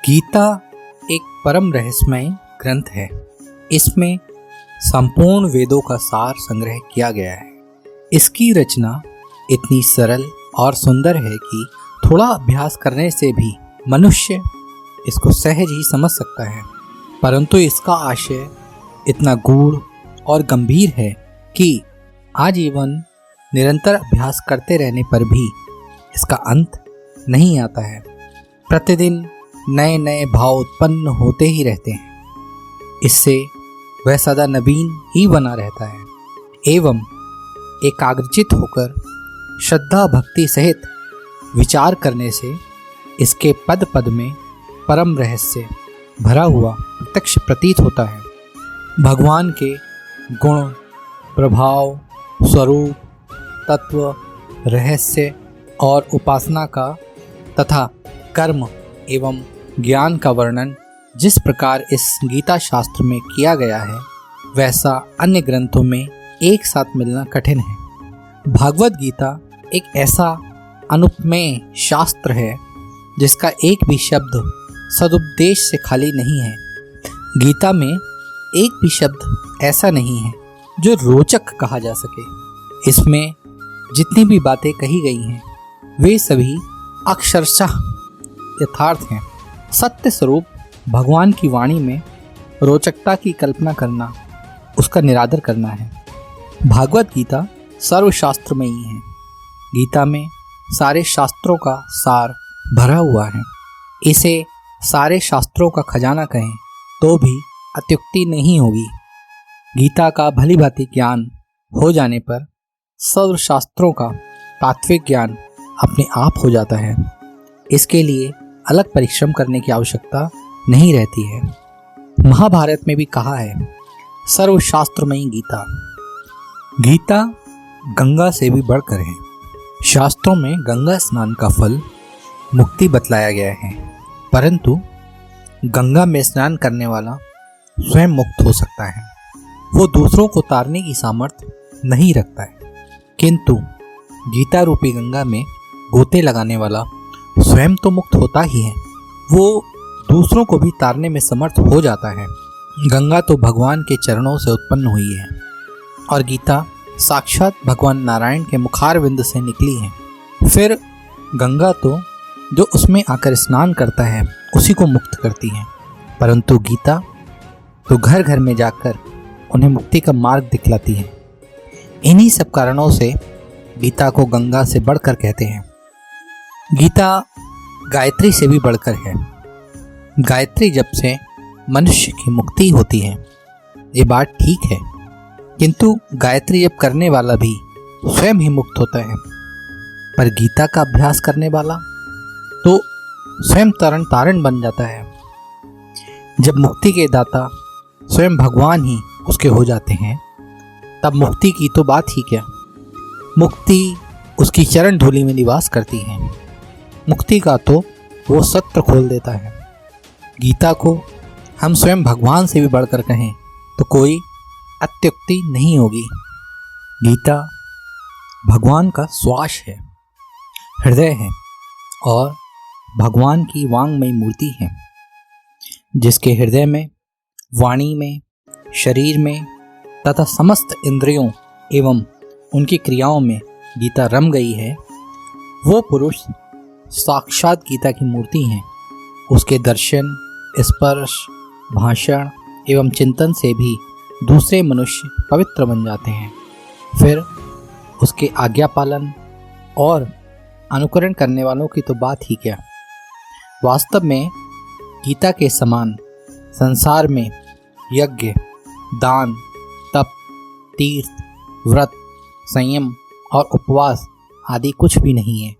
गीता एक परम रहस्यमय ग्रंथ है। इसमें संपूर्ण वेदों का सार संग्रह किया गया है। इसकी रचना इतनी सरल और सुंदर है कि थोड़ा अभ्यास करने से भी मनुष्य इसको सहज ही समझ सकता है, परंतु इसका आशय इतना गूढ़ और गंभीर है कि आजीवन निरंतर अभ्यास करते रहने पर भी इसका अंत नहीं आता है। प्रतिदिन नए नए भाव उत्पन्न होते ही रहते हैं। इससे वह सदा नवीन ही बना रहता है एवं एकाग्रचित होकर श्रद्धा भक्ति सहित विचार करने से इसके पद पद में परम रहस्य भरा हुआ प्रत्यक्ष प्रतीत होता है। भगवान के गुण, प्रभाव, स्वरूप, तत्व, रहस्य और उपासना का तथा कर्म एवं ज्ञान का वर्णन जिस प्रकार इस गीता शास्त्र में किया गया है, वैसा अन्य ग्रंथों में एक साथ मिलना कठिन है। भागवत गीता एक ऐसा अनुपमेय शास्त्र है जिसका एक भी शब्द सदुपदेश से खाली नहीं है। गीता में एक भी शब्द ऐसा नहीं है जो रोचक कहा जा सके। इसमें जितनी भी बातें कही गई हैं वे सभी अक्षरशः यथार्थ हैं। सत्य स्वरूप भगवान की वाणी में रोचकता की कल्पना करना उसका निरादर करना है। भागवत गीता सर्वशास्त्रमयी है। गीता में सारे शास्त्रों का सार भरा हुआ है। इसे सारे शास्त्रों का खजाना कहें तो भी अत्युक्ति नहीं होगी। गीता का भली भांति ज्ञान हो जाने पर सर्वशास्त्रों का तात्विक ज्ञान अपने आप हो जाता है। इसके लिए अलग परिश्रम करने की आवश्यकता नहीं रहती है। महाभारत में भी कहा है, सर्वशास्त्रमयी गीता। गीता गंगा से भी बढ़कर है। शास्त्रों में गंगा स्नान का फल मुक्ति बतलाया गया है, परंतु गंगा में स्नान करने वाला स्वयं मुक्त हो सकता है। वो दूसरों को तारने की सामर्थ्य नहीं रखता है, किंतु गीता रूपी गंगा में गोते लगाने वाला स्वयं तो मुक्त होता ही है, वो दूसरों को भी तारने में समर्थ हो जाता है। गंगा तो भगवान के चरणों से उत्पन्न हुई है और गीता साक्षात भगवान नारायण के मुखारविंद से निकली है। फिर गंगा तो जो उसमें आकर स्नान करता है उसी को मुक्त करती है, परंतु गीता तो घर घर में जाकर उन्हें मुक्ति का मार्ग दिखलाती है। इन्हीं सब कारणों से गीता को गंगा से बढ़कर कहते हैं। गीता गायत्री से भी बढ़कर है। गायत्री जप से मनुष्य की मुक्ति होती है, ये बात ठीक है, किंतु गायत्री जप करने वाला भी स्वयं ही मुक्त होता है, पर गीता का अभ्यास करने वाला तो स्वयं तरण तारण बन जाता है। जब मुक्ति के दाता स्वयं भगवान ही उसके हो जाते हैं, तब मुक्ति की तो बात ही क्या। मुक्ति उसकी चरण धूलि में निवास करती है। मुक्ति का तो वो सत्र खोल देता है। गीता को हम स्वयं भगवान से भी बढ़कर कहें तो कोई अत्युक्ति नहीं होगी। गीता भगवान का श्वास है, हृदय है और भगवान की वांगमयी मूर्ति है, जिसके हृदय में, वाणी में, शरीर में तथा समस्त इंद्रियों एवं उनकी क्रियाओं में गीता रम गई है। वो पुरुष साक्षात गीता की मूर्ति हैं। उसके दर्शन, स्पर्श, भाषण एवं चिंतन से भी दूसरे मनुष्य पवित्र बन जाते हैं। फिर उसके आज्ञा पालन और अनुकरण करने वालों की तो बात ही क्या। वास्तव में गीता के समान संसार में यज्ञ, दान, तप, तीर्थ, व्रत, संयम और उपवास आदि कुछ भी नहीं है।